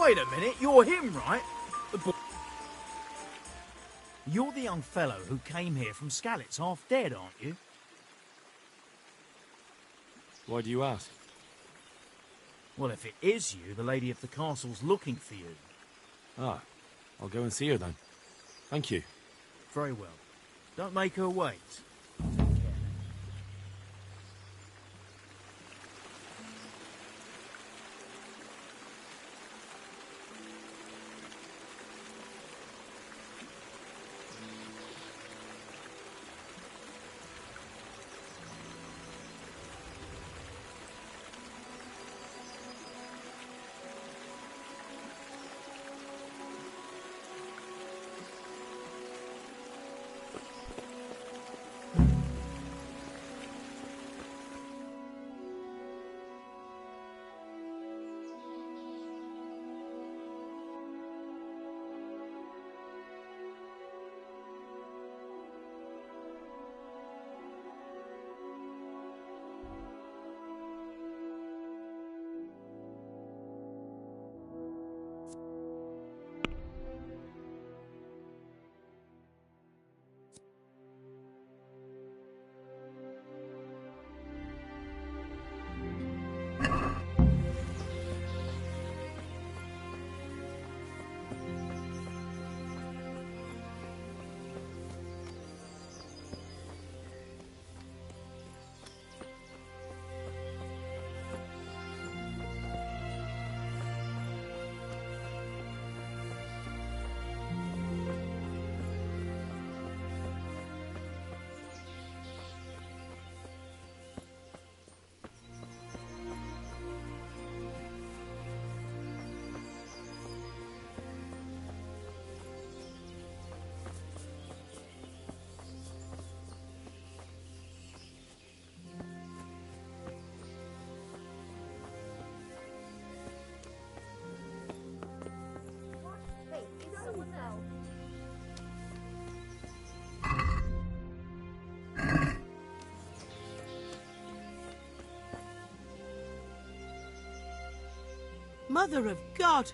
Wait a minute, you're him, right? The boy. You're the young fellow who came here from Skalitz half dead, aren't you? Why do you ask? Well, if it is you, the lady of the castle's looking for you. Ah, I'll go and see her then. Thank you. Very well. Don't make her wait. Mother of God!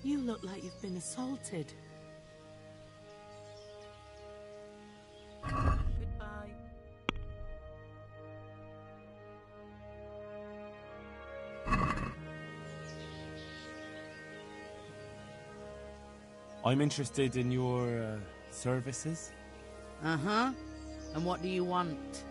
You look like you've been assaulted. Goodbye. I'm interested in your services. Uh-huh. And what do you want?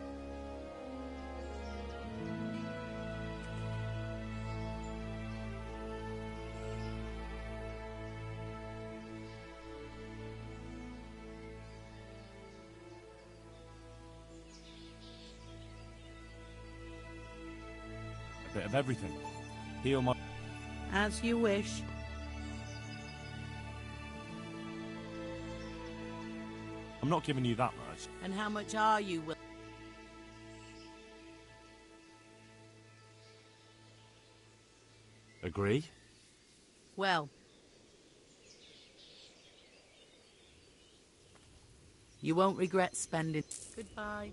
A bit of everything. Heal my... As you wish. I'm not giving you that much. And how much are you willing? Agree? Well, you won't regret spending. Goodbye.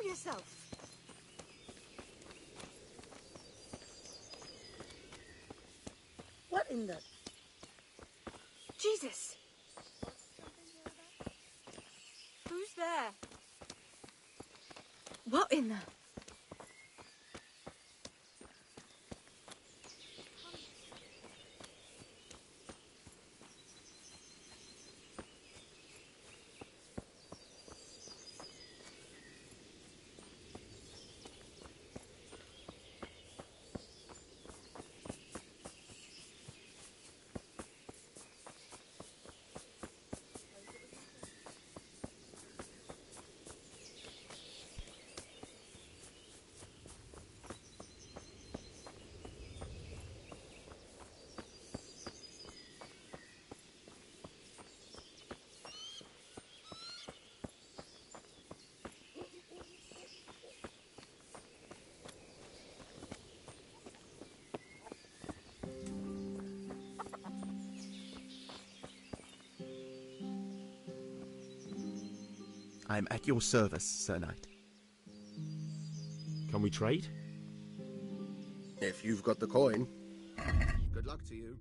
yourself! What in the... Jesus! Who's there? What in the... I'm at your service, Sir Knight. Can we trade? If you've got the coin. Good luck to you.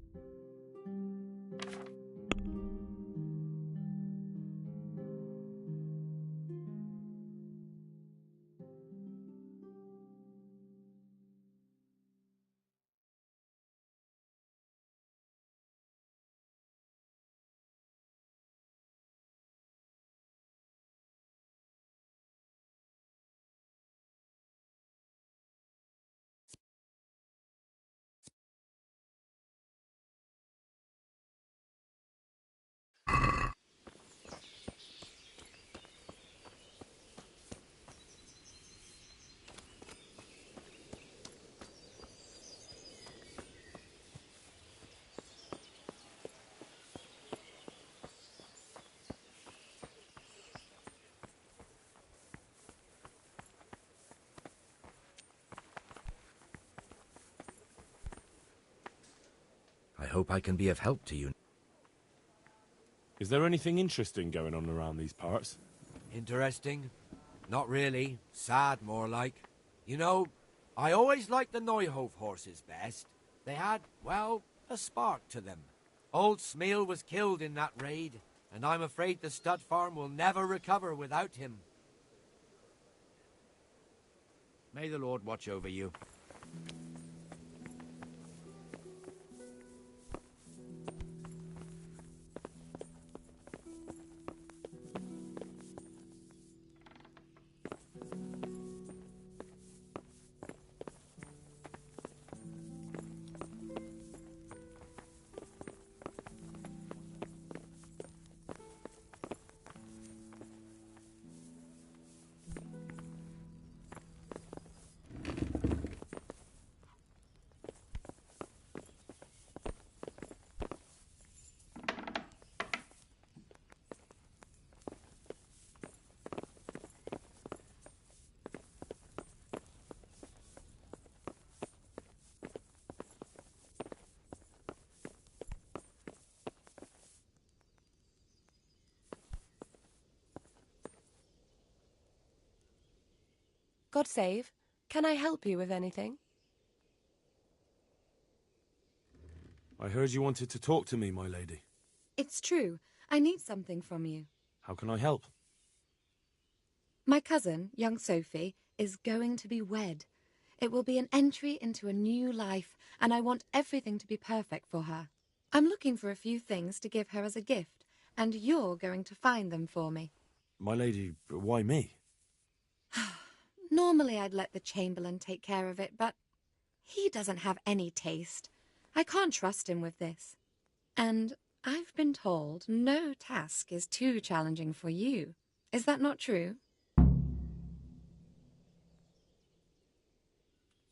I hope I can be of help to you. Is there anything interesting going on around these parts? Interesting? Not really. Sad, more like. You know, I always liked the Neuhof horses best. They had, well, a spark to them. Old Smeal was killed in that raid, and I'm afraid the stud farm will never recover without him. May the Lord watch over you. God save. Can I help you with anything? I heard you wanted to talk to me, my lady. It's true. I need something from you. How can I help? My cousin, young Sophie, is going to be wed. It will be an entry into a new life, and I want everything to be perfect for her. I'm looking for a few things to give her as a gift, and you're going to find them for me. My lady, why me? Normally I'd let the Chamberlain take care of it, but he doesn't have any taste. I can't trust him with this. And I've been told no task is too challenging for you. Is that not true?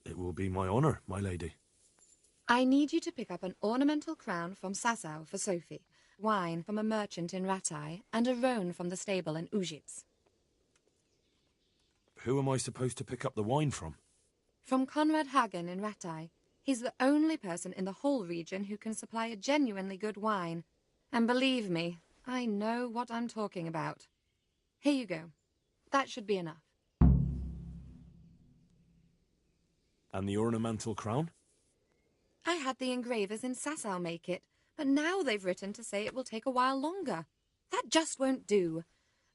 It will be my honour, my lady. I need you to pick up an ornamental crown from Sasau for Sophie, wine from a merchant in Ratai, and a roan from the stable in Ujits. Who am I supposed to pick up the wine from? From Conrad Hagen in Ratai. He's the only person in the whole region who can supply a genuinely good wine. And believe me, I know what I'm talking about. Here you go. That should be enough. And the ornamental crown? I had the engravers in Sasau make it, but now they've written to say it will take a while longer. That just won't do.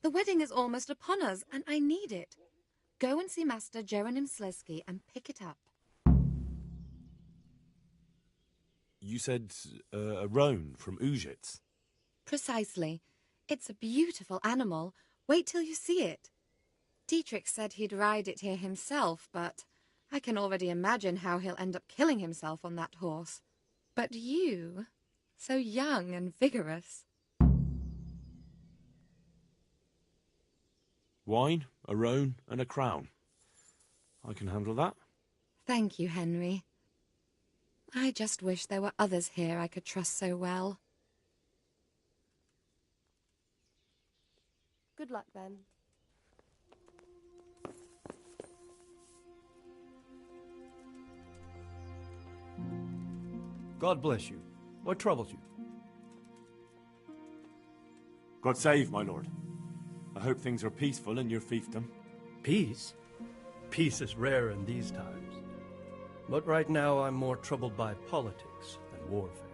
The wedding is almost upon us, and I need it. Go and see Master Jeronim Slesky and pick it up. You said a roan from Ujits. Precisely. It's a beautiful animal. Wait till you see it. Dietrich said he'd ride it here himself, but I can already imagine how he'll end up killing himself on that horse. But you, so young and vigorous. Wine, a roan, and a crown. I can handle that. Thank you, Henry. I just wish there were others here I could trust so well. Good luck, then. God bless you. What troubles you? God save, my lord. I hope things are peaceful in your fiefdom. Peace? Peace is rare in these times. But right now I'm more troubled by politics than warfare.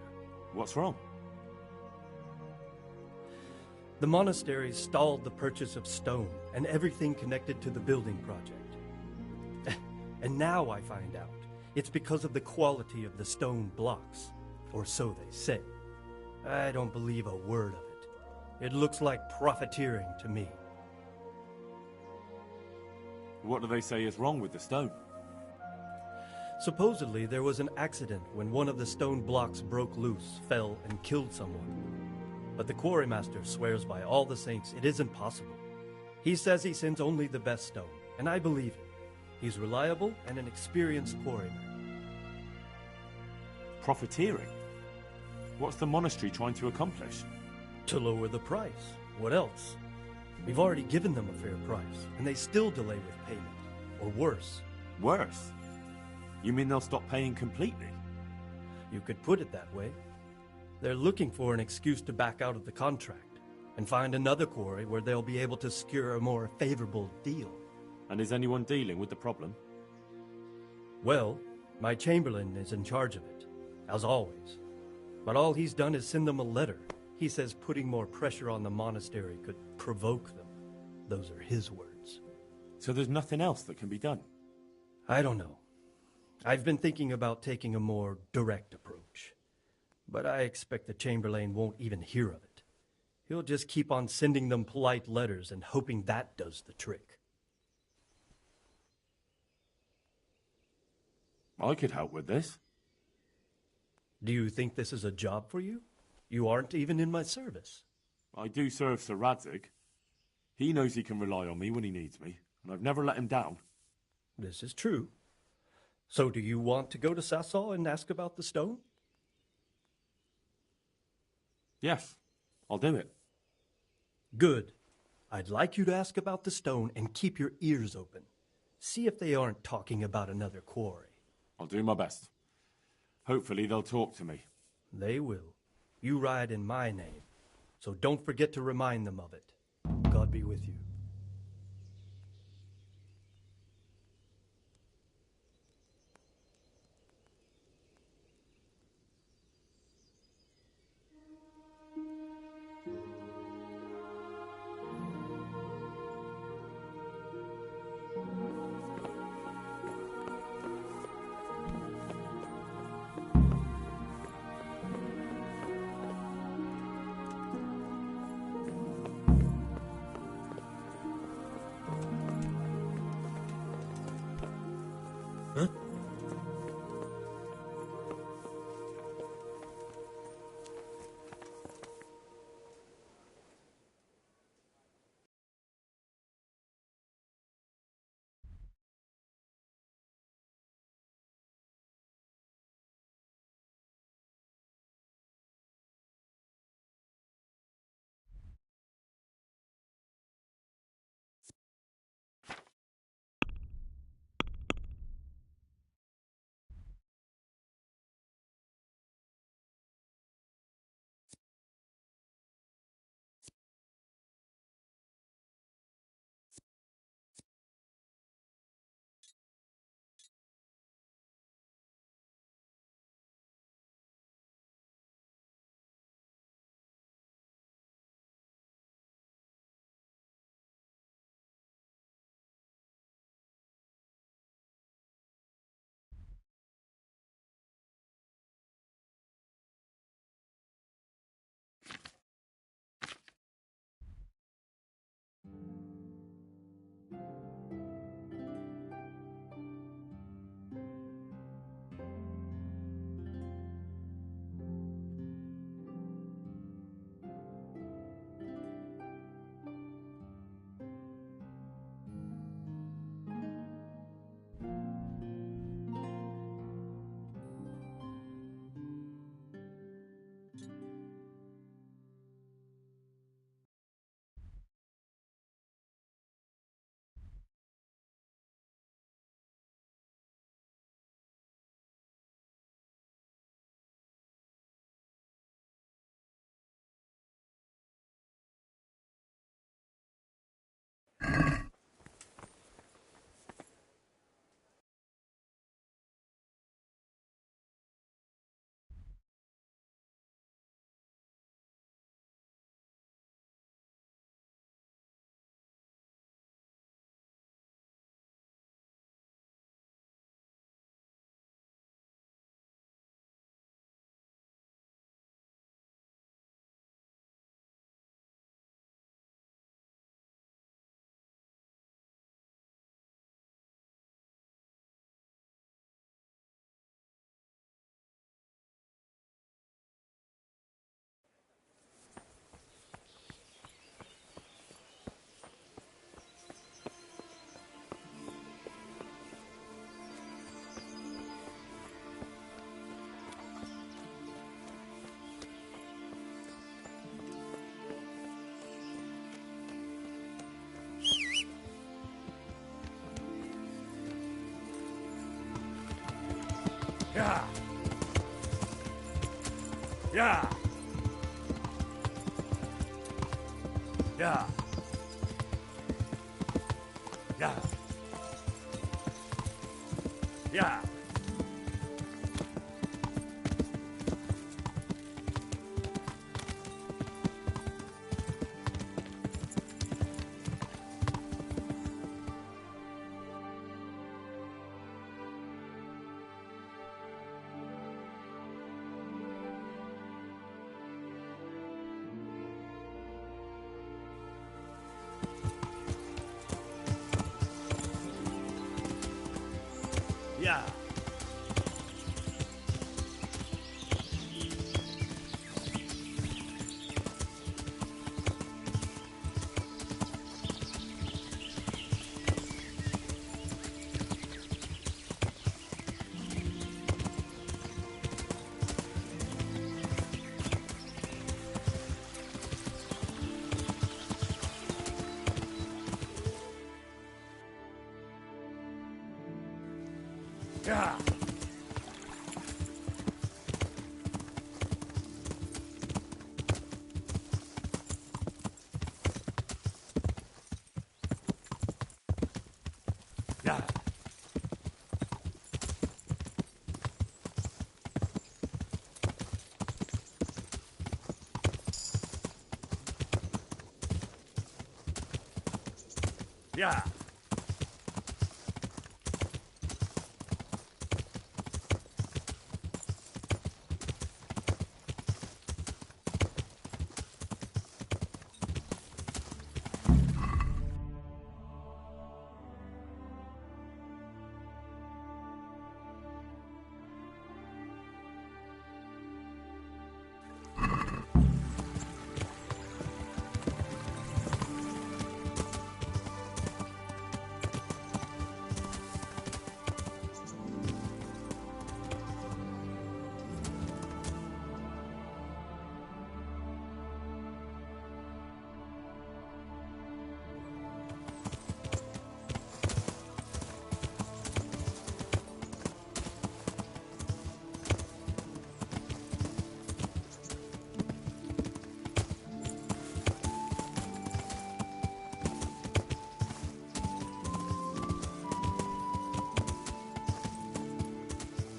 What's wrong? The monastery stalled the purchase of stone and everything connected to the building project. And now I find out it's because of the quality of the stone blocks, or so they say. I don't believe a word of it. It looks like profiteering to me. What do they say is wrong with the stone? Supposedly there was an accident when one of the stone blocks broke loose, fell, and killed someone. But the quarrymaster swears by all the saints it isn't possible. He says he sends only the best stone, and I believe him. He's reliable and an experienced quarryman. Profiteering? What's the monastery trying to accomplish? To lower the price. What else? We've already given them a fair price, and they still delay with payment. Or worse. Worse? You mean they'll stop paying completely? You could put it that way. They're looking for an excuse to back out of the contract and find another quarry where they'll be able to secure a more favorable deal. And is anyone dealing with the problem? Well, my chamberlain is in charge of it, as always. But all he's done is send them a letter. He says putting more pressure on the monastery could provoke them. Those are his words. So there's nothing else that can be done? I don't know. I've been thinking about taking a more direct approach. But I expect the chamberlain won't even hear of it. He'll just keep on sending them polite letters and hoping that does the trick. I could help with this. Do you think this is a job for you? You aren't even in my service. I do serve Sir Radzig. He knows he can rely on me when he needs me, and I've never let him down. This is true. So do you want to go to Sasau and ask about the stone? Yes, I'll do it. Good. I'd like you to ask about the stone and keep your ears open. See if they aren't talking about another quarry. I'll do my best. Hopefully they'll talk to me. They will. You ride in my name, so don't forget to remind them of it. God be with you. Yeah. Yeah. Yeah. Yeah. Yeah. Yeah. Yeah. Yeah. Yeah.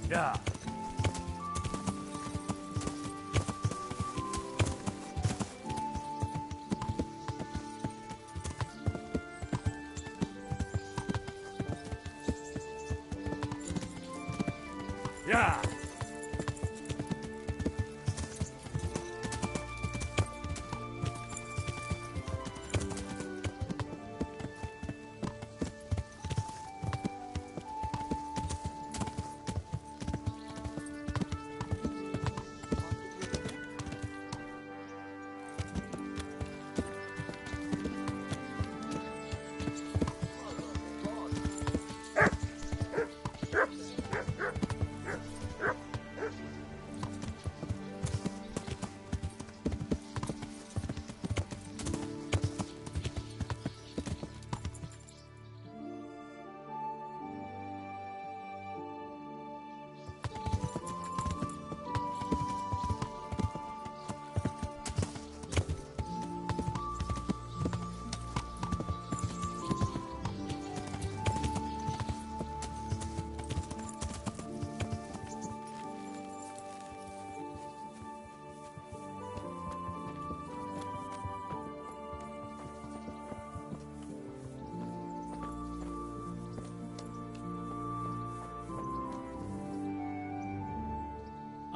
Yeah. Yeah.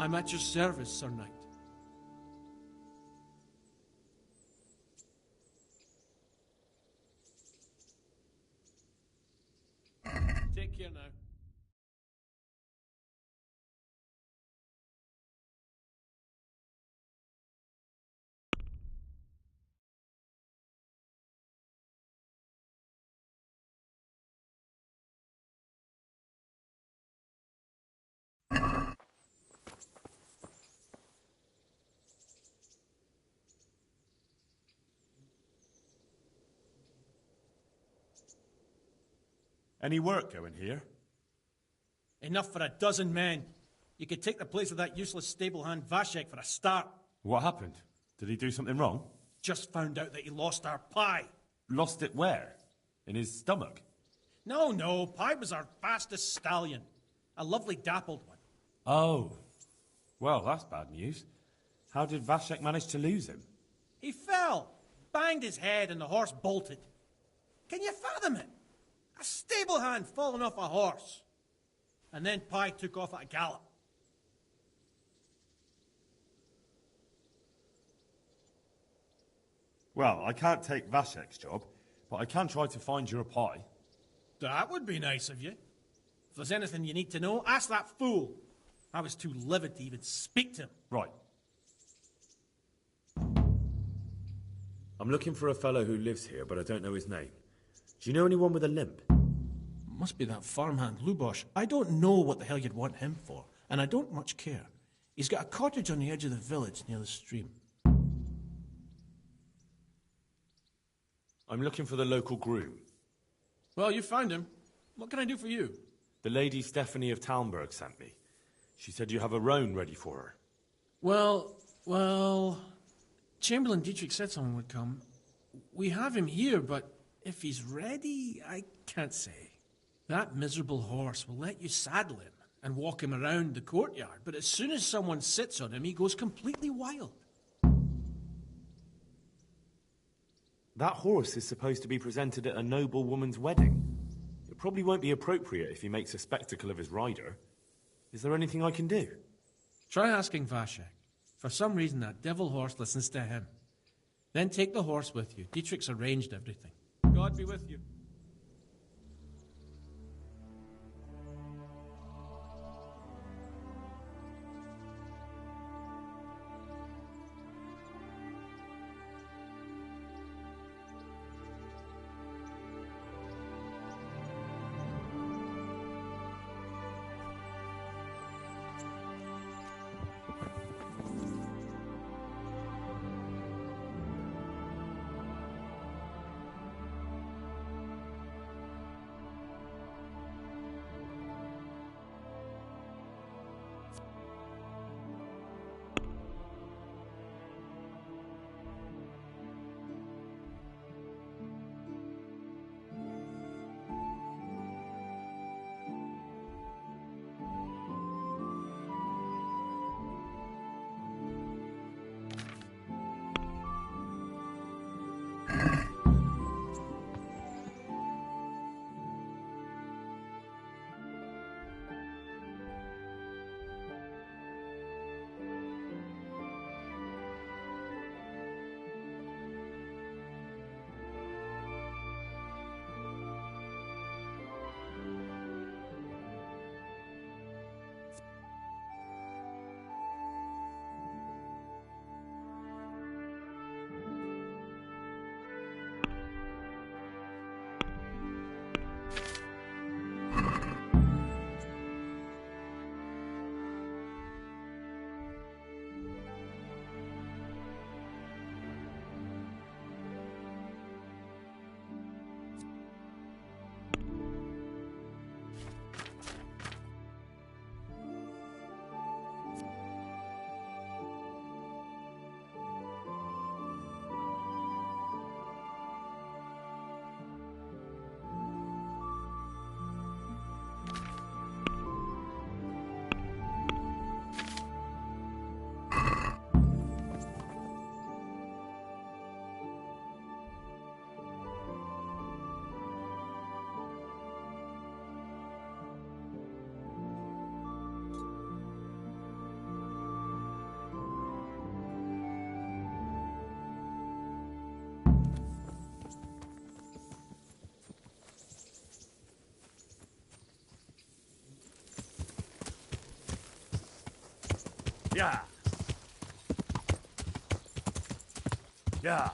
I'm at your service, Sir Knight. Take care now. Any work going here? Enough for a dozen men. You could take the place of that useless stable hand Vashek for a start. What happened? Did he do something wrong? Just found out that he lost our pie. Lost it where? In his stomach? No, Pie was our fastest stallion. A lovely dappled one. Oh. Well, that's bad news. How did Vashek manage to lose him? He fell, banged his head, and the horse bolted. Can you fathom it? A stable hand falling off a horse. And then Pie took off at a gallop. Well, I can't take Vashek's job, but I can try to find your pie. That would be nice of you. If there's anything you need to know, ask that fool. I was too livid to even speak to him. Right. I'm looking for a fellow who lives here, but I don't know his name. Do you know anyone with a limp? Must be that farmhand Lubosh. I don't know what the hell you'd want him for, and I don't much care. He's got a cottage on the edge of the village near the stream. I'm looking for the local groom. Well, you found him. What can I do for you? The lady Stephanie of Talmberg sent me. She said you have a roan ready for her. Well, Chamberlain Dietrich said someone would come. We have him here, but if he's ready, I can't say. That miserable horse will let you saddle him and walk him around the courtyard, but as soon as someone sits on him, he goes completely wild. That horse is supposed to be presented at a noble woman's wedding. It probably won't be appropriate if he makes a spectacle of his rider. Is there anything I can do? Try asking Vashek. For some reason, that devil horse listens to him. Then take the horse with you. Dietrich's arranged everything. God be with you. Yeah. Yeah.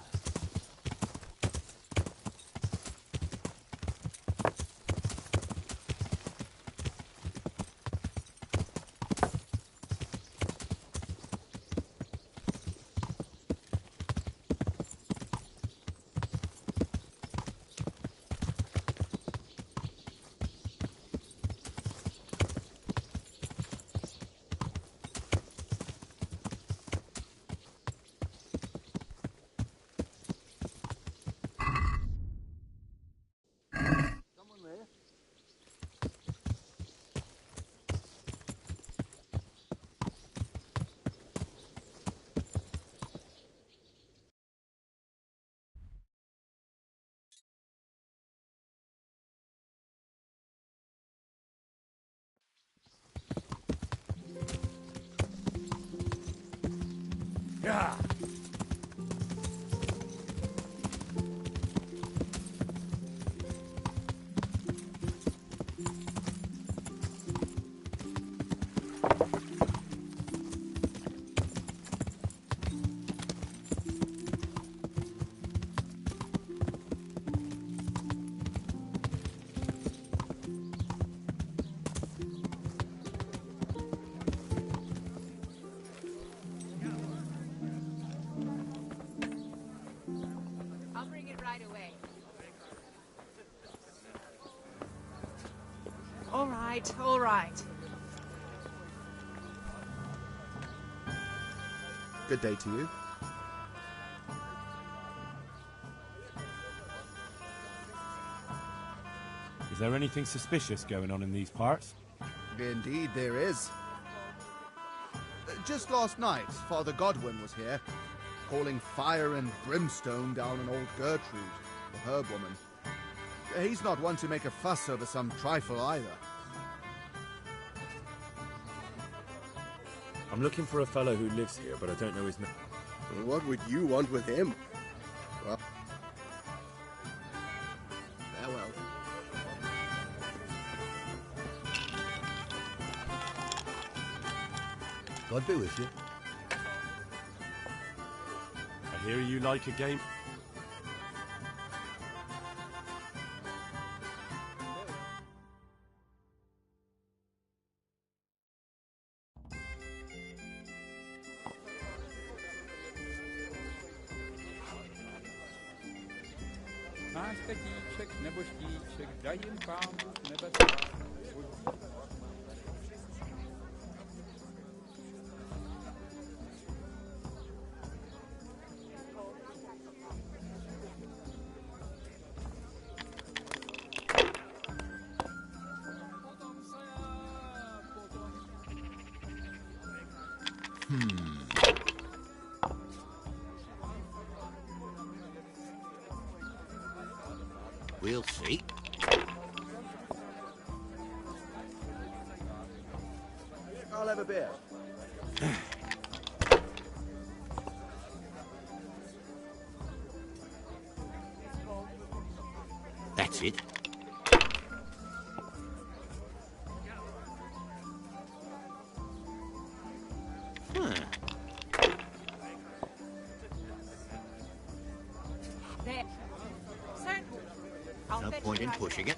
Yeah. I'll bring it right away. All right, all right. Good day to you. Is there anything suspicious going on in these parts? Indeed there is. Just last night, Father Godwin was here, calling fire and brimstone down on old Gertrude, the herb woman. He's not one to make a fuss over some trifle either. I'm looking for a fellow who lives here, but I don't know his name. What would you want with him? Well, farewell. God be with you. I hear you like a game. Máš tatíček nebo štíček, daj jim Pán Bůh nebesá. We'll see. I'll have a beer. That's it. There. Certainly. I'll No fetch point it in right pushing it.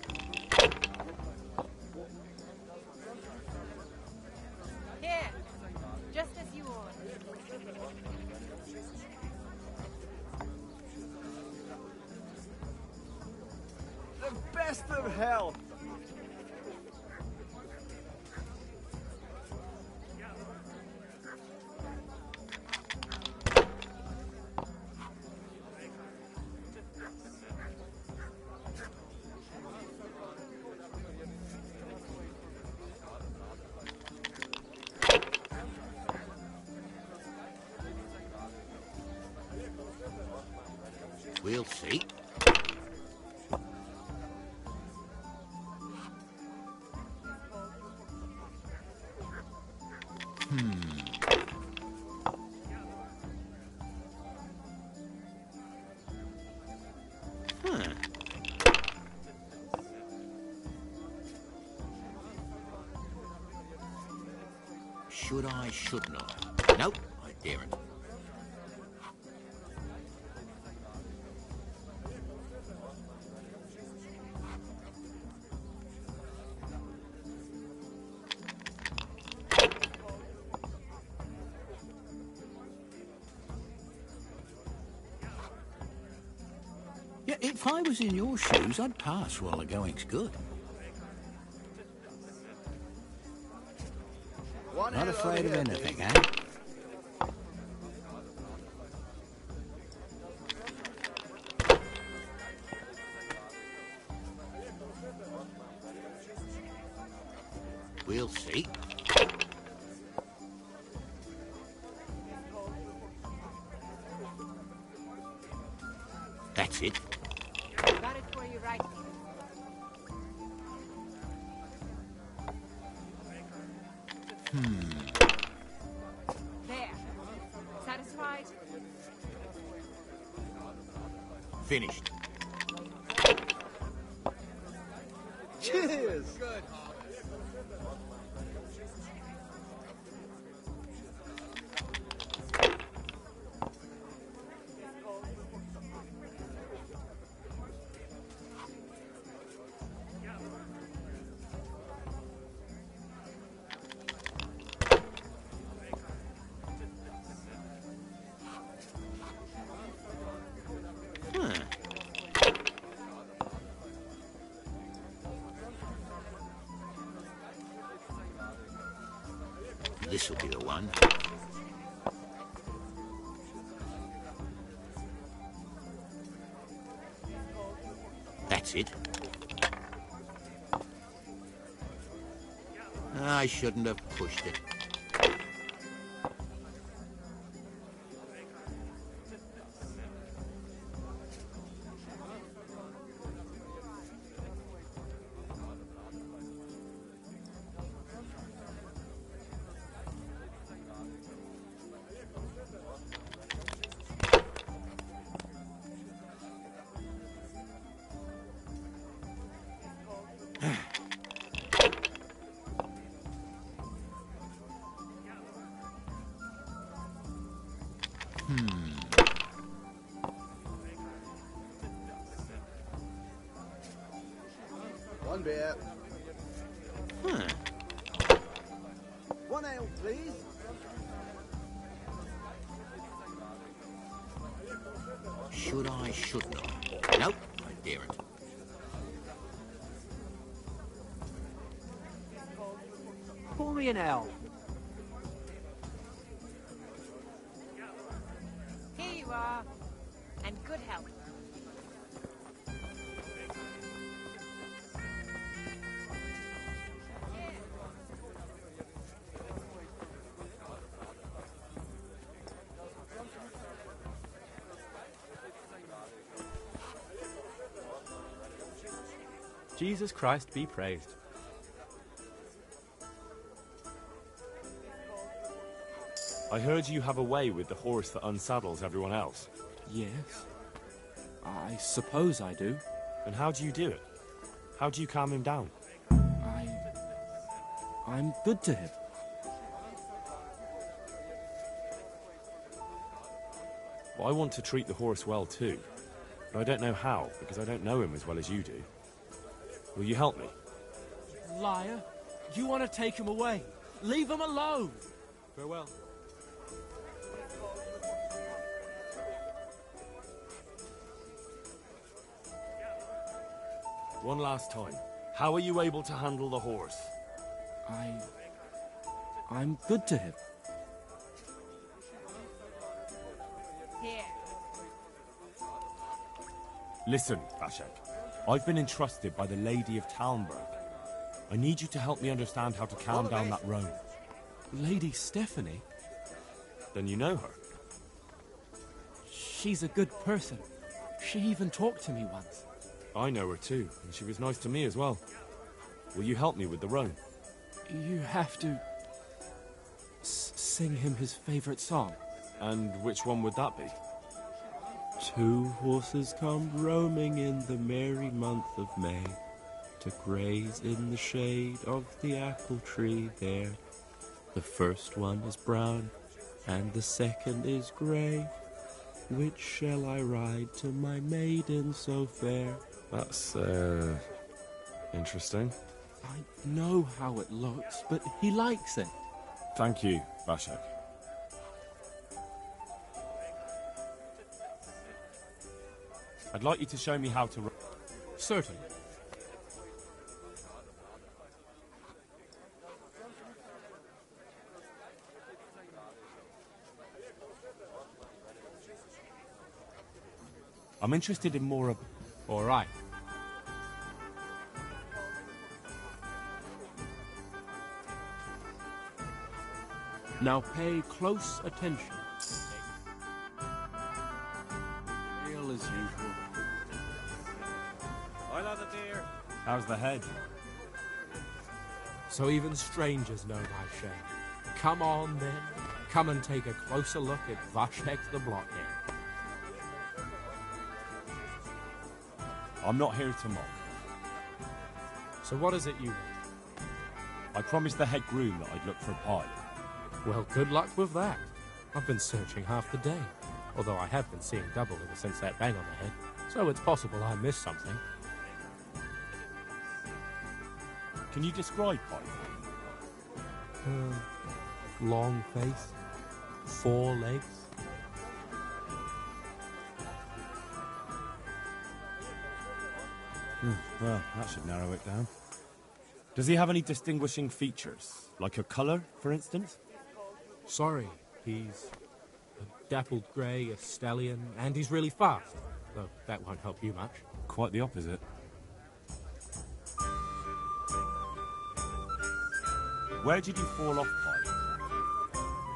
Here. Just as you ordered. The best of hell! We'll see. Should I, shouldn't I? Nope, I daren't. Yeah, if I was in your shoes, I'd pass while the going's good. Not afraid of anything, eh? We'll see. That's it. Got it for you right here. There. Satisfied? Finished. Cheers! Good. This'll be the one. That's it. I shouldn't have pushed it. One beer. One ale, please. Should I, shouldn't I? Nope, I daren't. Pour me an ale. Here you are. And good health. Jesus Christ be praised. I heard you have a way with the horse that unsaddles everyone else. Yes. I suppose I do. And how do you do it? How do you calm him down? I'm good to him. Well, I want to treat the horse well too. But I don't know how, because I don't know him as well as you do. Will you help me? Liar. You want to take him away. Leave him alone. Farewell. One last time. How are you able to handle the horse? I'm good to him. Here. Listen, Vashek. I've been entrusted by the Lady of Talmberg. I need you to help me understand how to calm down that roan. Lady Stephanie? Then you know her. She's a good person. She even talked to me once. I know her too, and she was nice to me as well. Will you help me with the roan? You have to sing him his favorite song. And which one would that be? Two horses come roaming in the merry month of May to graze in the shade of the apple tree there. The first one is brown and the second is grey. Which shall I ride to my maiden so fair? That's, interesting. I know how it looks, but he likes it. Thank you, Vashek. I'd like you to show me how to... Certainly. I'm interested in more of... All right. Now pay close attention. Ale as usual. I love it, dear. How's the head? So even strangers know thy shame. Come on, then. Come and take a closer look at Vashek the Blockhead. I'm not here to mock. So what is it you want? I promised the head groom that I'd look for a pilot. Well, good luck with that. I've been searching half the day, although I have been seeing double ever since that bang on the head, so it's possible I missed something. Can you describe pilot? Long face, 4 legs. Well, that should narrow it down. Does he have any distinguishing features? Like a colour, for instance? Sorry, he's a dappled grey, a stallion, and he's really fast. Though that won't help you much. Quite the opposite. Where did you fall off, pilot?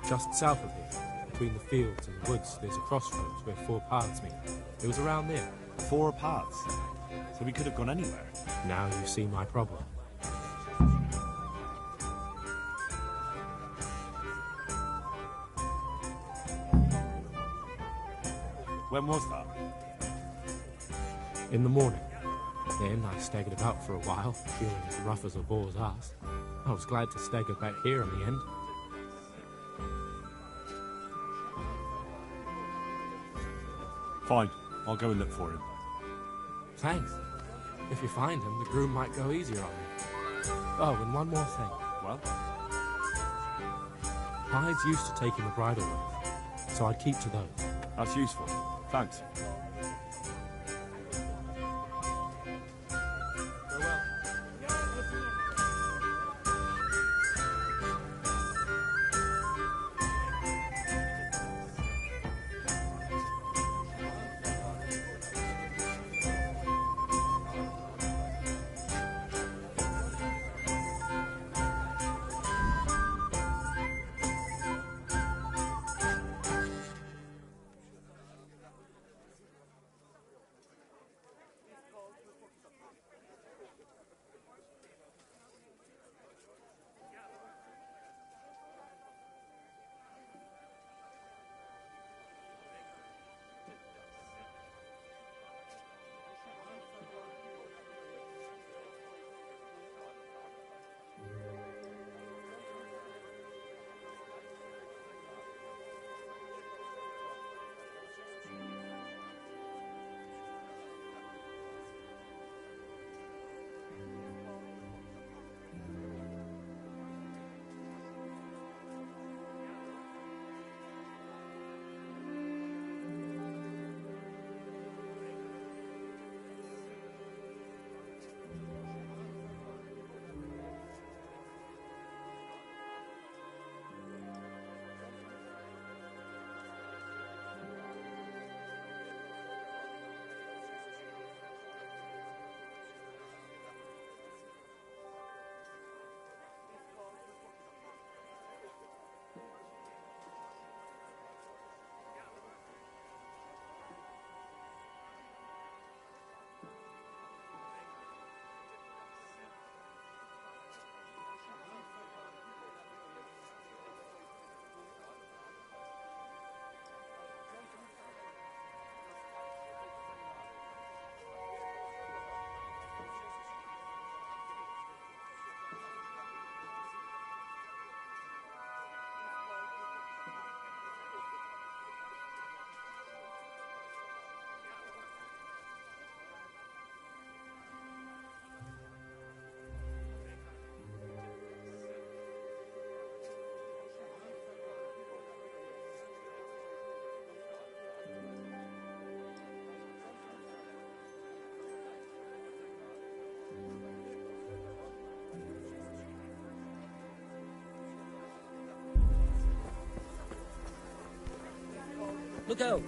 Just south of here, between the fields and the woods, there's a crossroads where 4 paths meet. It was around there. 4 paths? So we could have gone anywhere. Now you see my problem. When was that? In the morning. Then I staggered about for a while, feeling as rough as a boar's ass. I was glad to stagger back here in the end. Fine, I'll go and look for him. Thanks. If you find him, the groom might go easier on me. Oh, and one more thing. Well? Hides used to taking the bridle with, so I'd keep to those. That's useful. Thanks. Look out!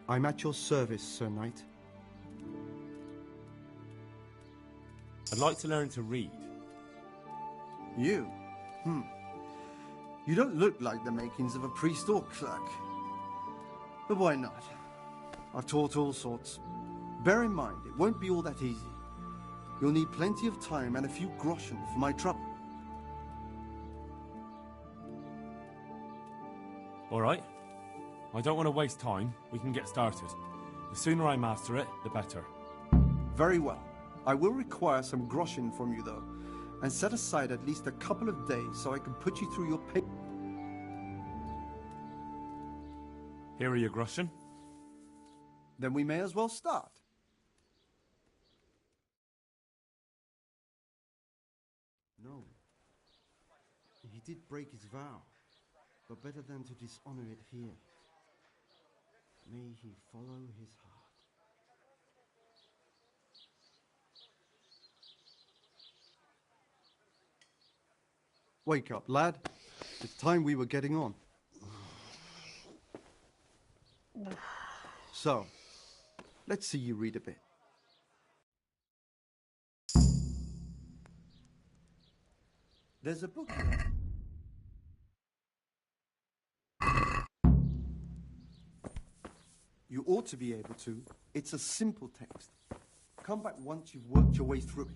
I'm at your service, Sir Knight. I'd like to learn to read. You? You don't look like the makings of a priest or clerk. But why not? I've taught all sorts. Bear in mind, it won't be all that easy. You'll need plenty of time and a few groschen for my trouble. All right. I don't want to waste time. We can get started. The sooner I master it, the better. Very well. I will require some groschen from you, though, and set aside at least a couple of days so I can put you through your pay. Here are your groschen. Then we may as well start. No. He did break his vow, but better than to dishonor it here. May he follow his heart. Wake up, lad. It's time we were getting on. So, let's see you read a bit. There's a book here. You ought to be able to. It's a simple text. Come back once you've worked your way through it.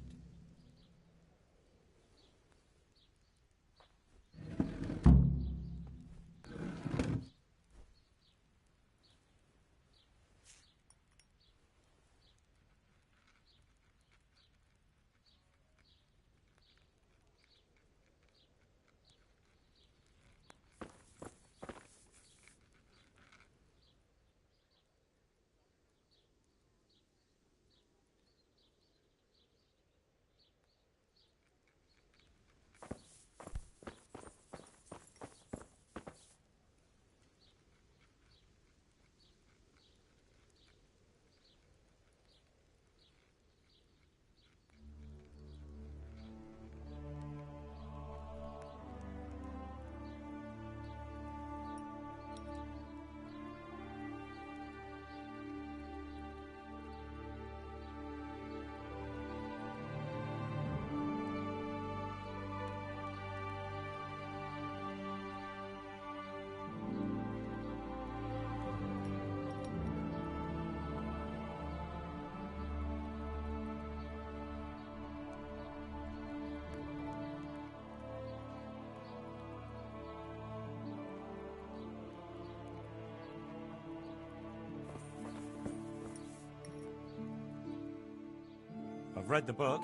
I've read the book.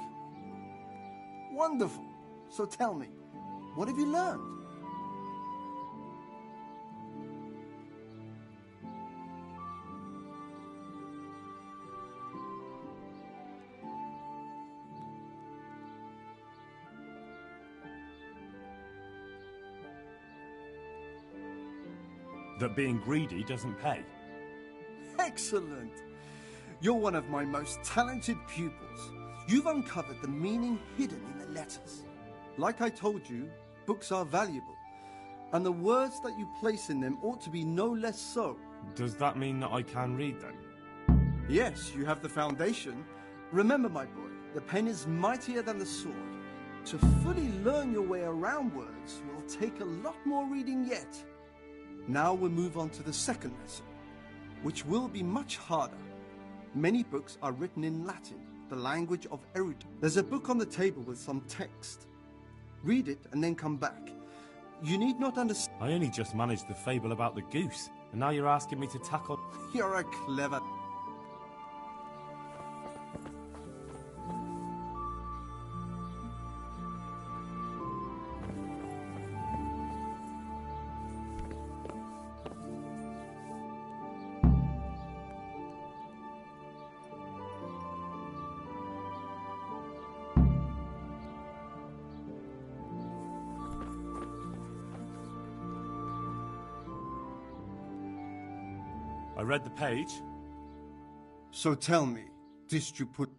Wonderful. So tell me, what have you learned? That being greedy doesn't pay. Excellent. You're one of my most talented pupils. You've uncovered the meaning hidden in the letters. Like I told you, books are valuable, and the words that you place in them ought to be no less so. Does that mean that I can read then? Yes, you have the foundation. Remember, my boy, the pen is mightier than the sword. To fully learn your way around words will take a lot more reading yet. Now we'll move on to the second lesson, which will be much harder. Many books are written in Latin, the language of erudite. There's a book on the table with some text. Read it and then come back. You need not understand. I only just managed the fable about the goose, and now you're asking me to tackle... You're a clever... I read the page. So tell me, didst you put...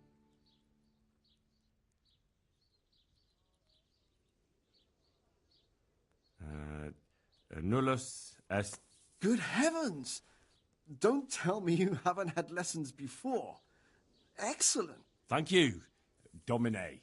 Nullus est... Good heavens! Don't tell me you haven't had lessons before. Excellent. Thank you, Domine.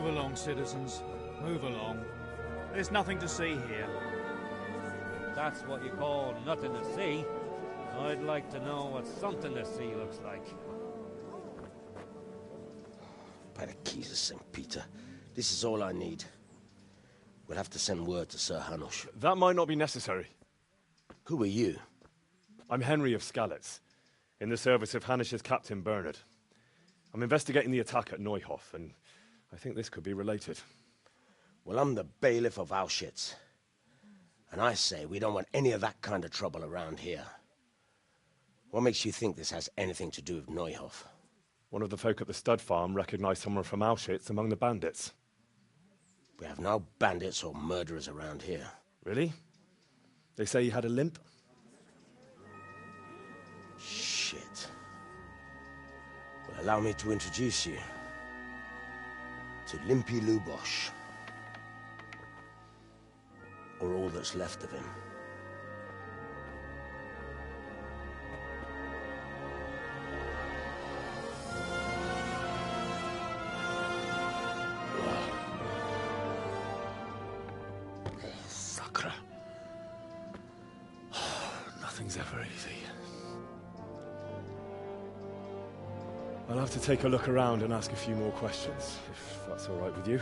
Move along, citizens. Move along. There's nothing to see here. That's what you call nothing to see. I'd like to know what something to see looks like. By the keys of St. Peter, this is all I need. We'll have to send word to Sir Hanush. That might not be necessary. Who are you? I'm Henry of Skalitz, in the service of Hanush's Captain Bernard. I'm investigating the attack at Neuhof, and I think this could be related. Well, I'm the bailiff of Auschwitz. And I say we don't want any of that kind of trouble around here. What makes you think this has anything to do with Neuhof? One of the folk at the stud farm recognized someone from Auschwitz among the bandits. We have no bandits or murderers around here. Really? They say he had a limp? Shit. Well, allow me to introduce you to Limpy Lubosh. Or all that's left of him. Sakra. Nothing's ever easy. I'll have to take a look around and ask a few more questions, if that's all right with you.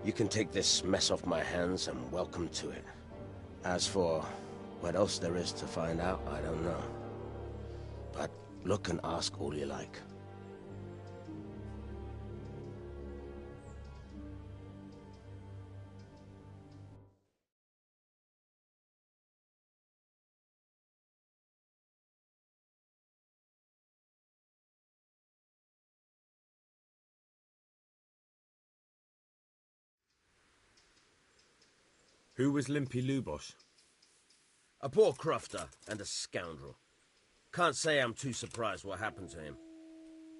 You can take this mess off my hands and welcome to it. As for what else there is to find out, I don't know. But look and ask all you like. Who was Limpy Lubosh? A poor crofter and a scoundrel. Can't say I'm too surprised what happened to him.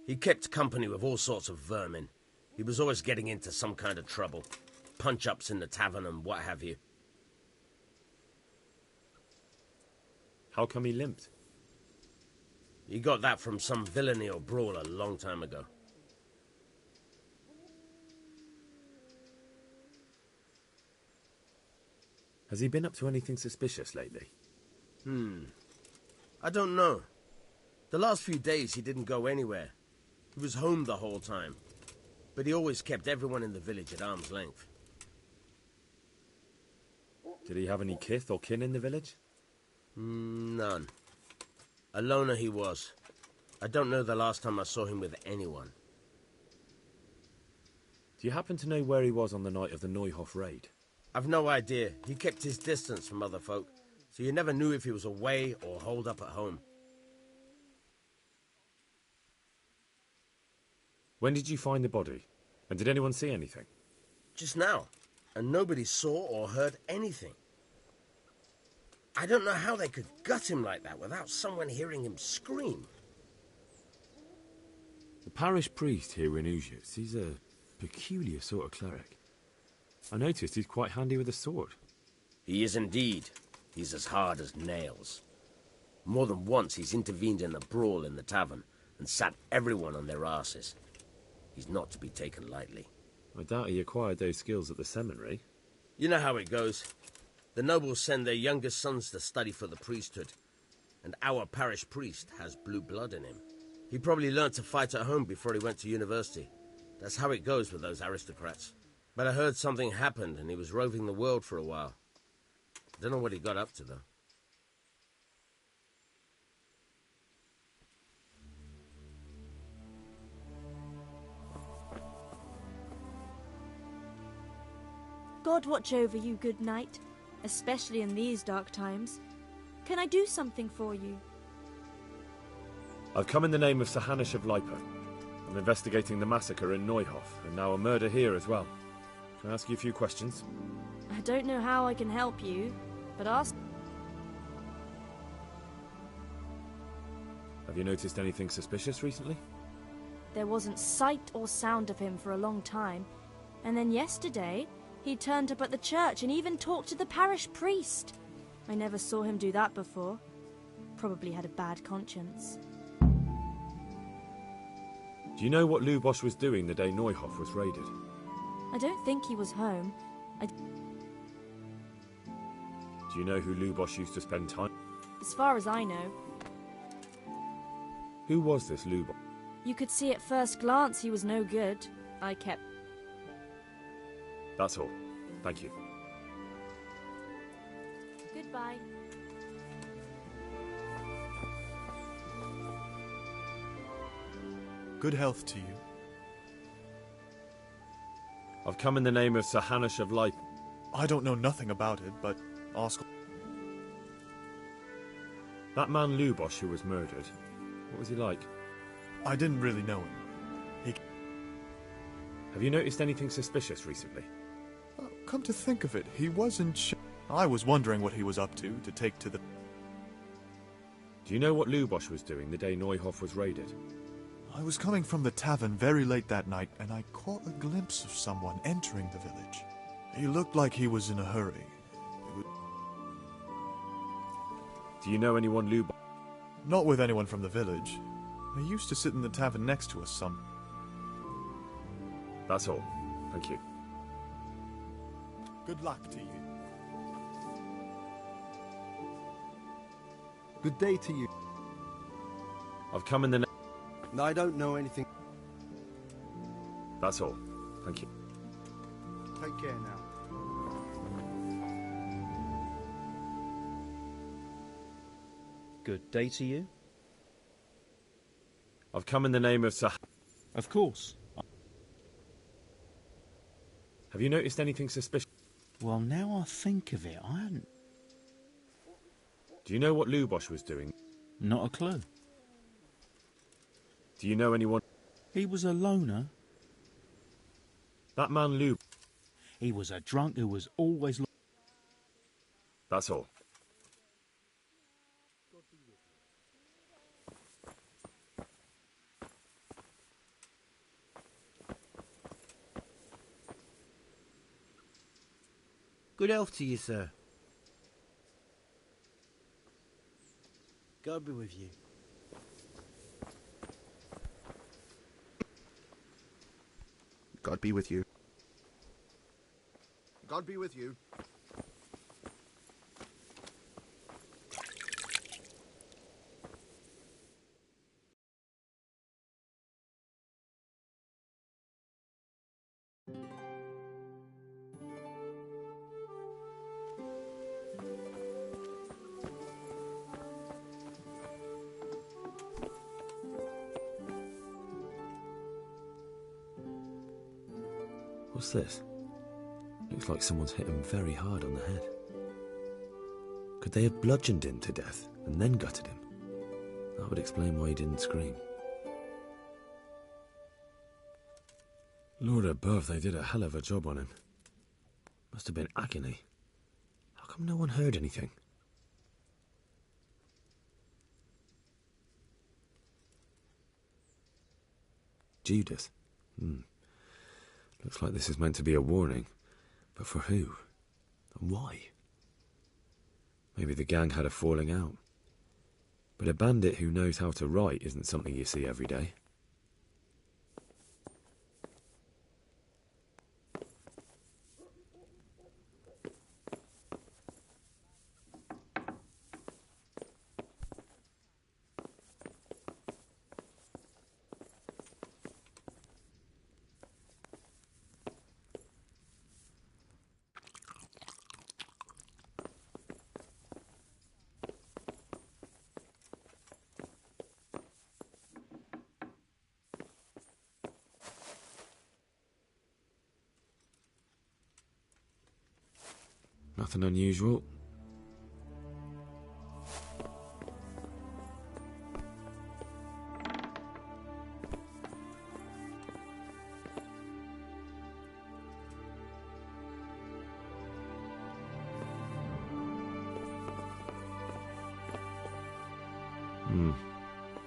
He kept company with all sorts of vermin. He was always getting into some kind of trouble. Punch-ups in the tavern and what have you. How come he limped? He got that from some villainy or brawl a long time ago. Has he been up to anything suspicious lately? I don't know. The last few days he didn't go anywhere. He was home the whole time. But he always kept everyone in the village at arm's length. Did he have any kith or kin in the village? None. A loner he was. I don't know the last time I saw him with anyone. Do you happen to know where he was on the night of the Neuhof raid? I've no idea. He kept his distance from other folk, so you never knew if he was away or holed up at home. When did you find the body? And did anyone see anything? Just now, and nobody saw or heard anything. I don't know how they could gut him like that without someone hearing him scream. The parish priest here in Auschwitz, he's a peculiar sort of cleric. I noticed he's quite handy with a sword. He is indeed. He's as hard as nails. More than once he's intervened in a brawl in the tavern and sat everyone on their asses. He's not to be taken lightly. I doubt he acquired those skills at the seminary. You know how it goes. The nobles send their youngest sons to study for the priesthood, and our parish priest has blue blood in him. He probably learned to fight at home before he went to university. That's how it goes with those aristocrats. But I heard something happened and he was roving the world for a while. Don't know what he got up to, though. God watch over you, good knight, especially in these dark times. Can I do something for you? I've come in the name of Sir Hanush of Lipa. I'm investigating the massacre in Neuhof, and now a murder here as well. Can I ask you a few questions? I don't know how I can help you, but ask. Have you noticed anything suspicious recently? There wasn't sight or sound of him for a long time, and then yesterday he turned up at the church and even talked to the parish priest. I never saw him do that before. Probably had a bad conscience. Do you know what Lubosh was doing the day Neuhof was raided? I don't think he was home. Do you know who Lubosh used to spend time? As far as I know. Who was this Lubosh? You could see at first glance he was no good. I kept... That's all. Thank you. Goodbye. Good health to you. I've come in the name of Sir Hanush of Light. I don't know nothing about it, but ask... That man Lubosh who was murdered, what was he like? I didn't really know him. Have you noticed anything suspicious recently? Come to think of it, he wasn't... I was wondering what he was up to take to the... Do you know what Lubosh was doing the day Neuhof was raided? I was coming from the tavern very late that night, and I caught a glimpse of someone entering the village. He looked like he was in a hurry. Do you know anyone Lubosh? Not with anyone from the village. He used to sit in the tavern next to us some... That's all. Thank you. Good luck to you. Good day to you. I've come in the... I don't know anything. That's all. Thank you. Take care now. Good day to you. I've come in the name of Sir... Of course. Have you noticed anything suspicious? Well, now I think of it, I hadn't... Do you know what Lubosh was doing? Not a clue. Do you know anyone? He was a loner. That man Lubosh... He was a drunk who was always... That's all. Good health to you, sir. God be with you. God be with you. God be with you. What's this? Looks like someone's hit him very hard on the head. Could they have bludgeoned him to death and then gutted him? That would explain why he didn't scream. Lord above, they did a hell of a job on him. Must have been agony. How come no one heard anything? Judas? Looks like this is meant to be a warning. But for who? And why? Maybe the gang had a falling out. But a bandit who knows how to write isn't something you see every day. Nothing unusual.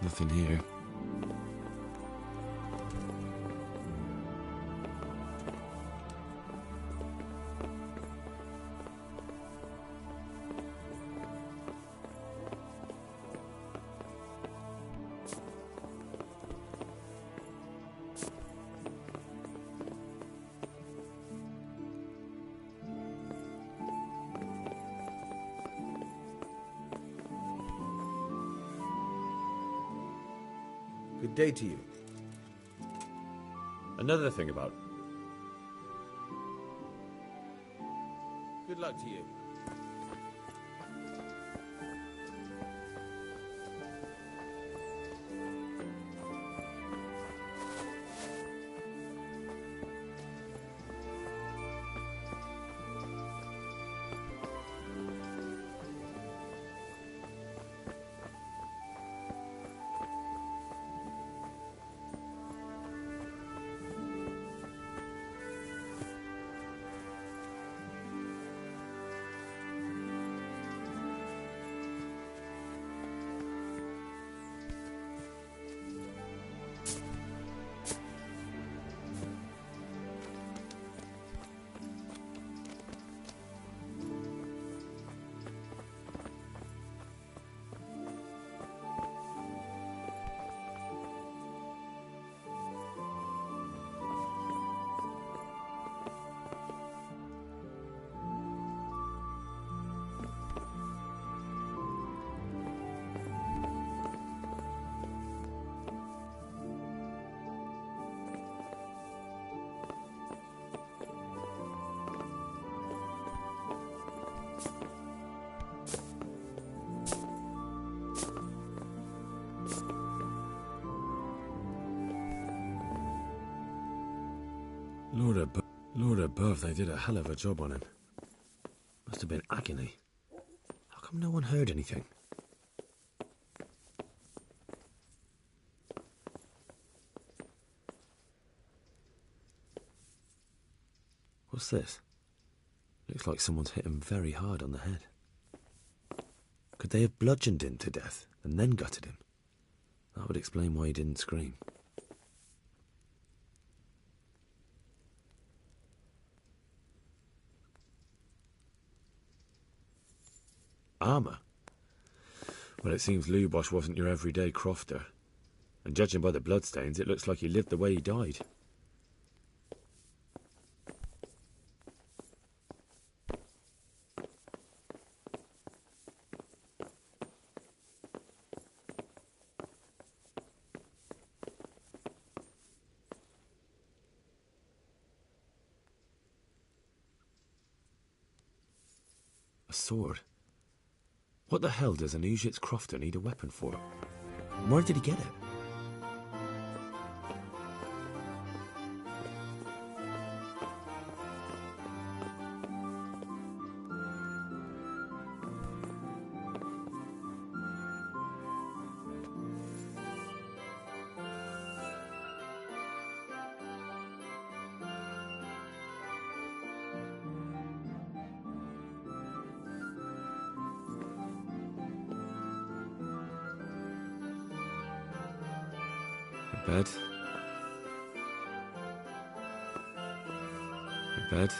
Nothing here. Good day to you. Another thing about... Good luck to you. Lord above, they did a hell of a job on him. Must have been agony. How come no one heard anything? What's this? Looks like someone's hit him very hard on the head. Could they have bludgeoned him to death and then gutted him? That would explain why he didn't scream. Armour? Well, it seems Lubosh wasn't your everyday crofter. And judging by the bloodstains, it looks like he lived the way he died. A sword? What the hell does an Ujit's crofter need a weapon for? And where did he get it? Bed. Bed.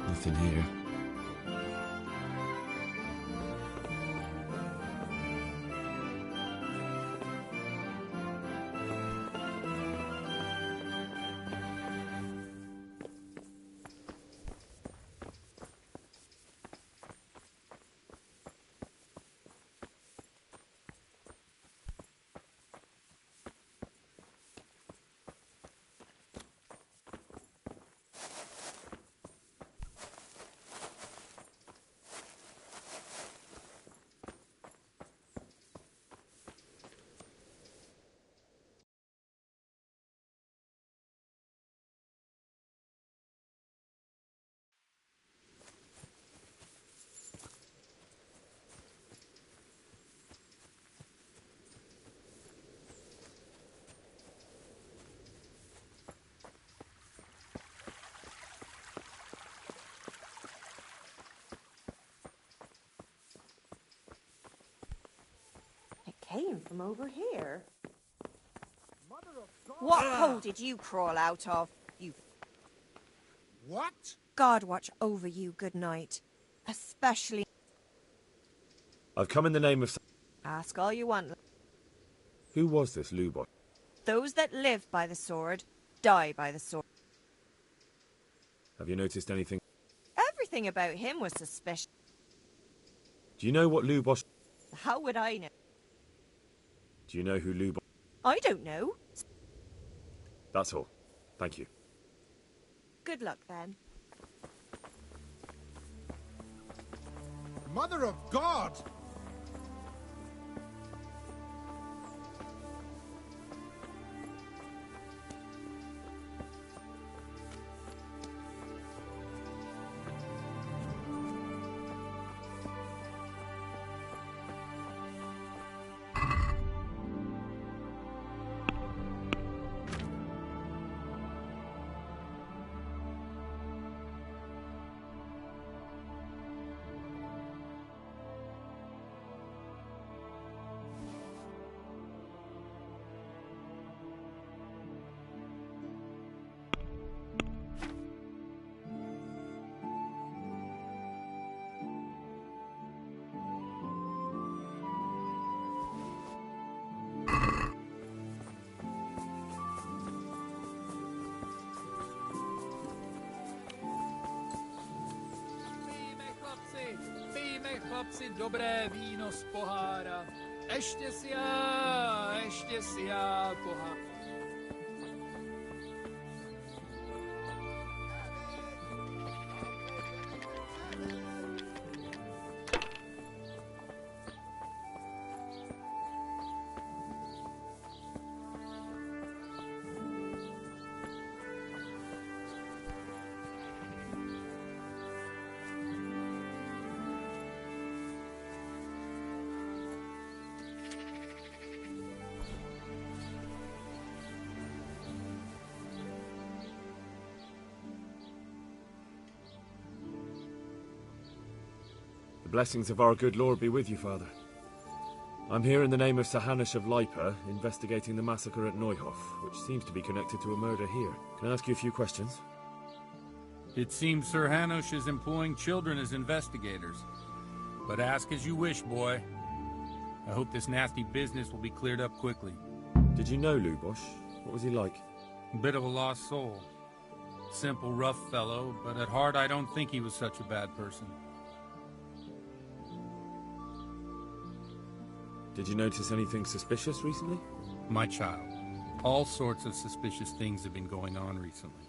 Nothing here. came from over here. What hole did you crawl out of, you... What? God watch over you, good night. Especially... I've come in the name of... Ask all you want. Who was this Lubosh? Those that live by the sword, die by the sword. Have you noticed anything? Everything about him was suspicious. Do you know what Lubosh... How would I know? Do you know who Lubosh... I don't know. That's all. Thank you. Good luck, then. Mother of God! Pijme, chlapci, dobré víno z pohára. Ještě si já pohár. The blessings of our good Lord be with you, Father. I'm here in the name of Sir Hanush of Lipa, investigating the massacre at Neuhof, which seems to be connected to a murder here. Can I ask you a few questions? It seems Sir Hanush is employing children as investigators. But ask as you wish, boy. I hope this nasty business will be cleared up quickly. Did you know Lubosh? What was he like? A bit of a lost soul. Simple, rough fellow, but at heart I don't think he was such a bad person. Did you notice anything suspicious recently? My child, all sorts of suspicious things have been going on recently.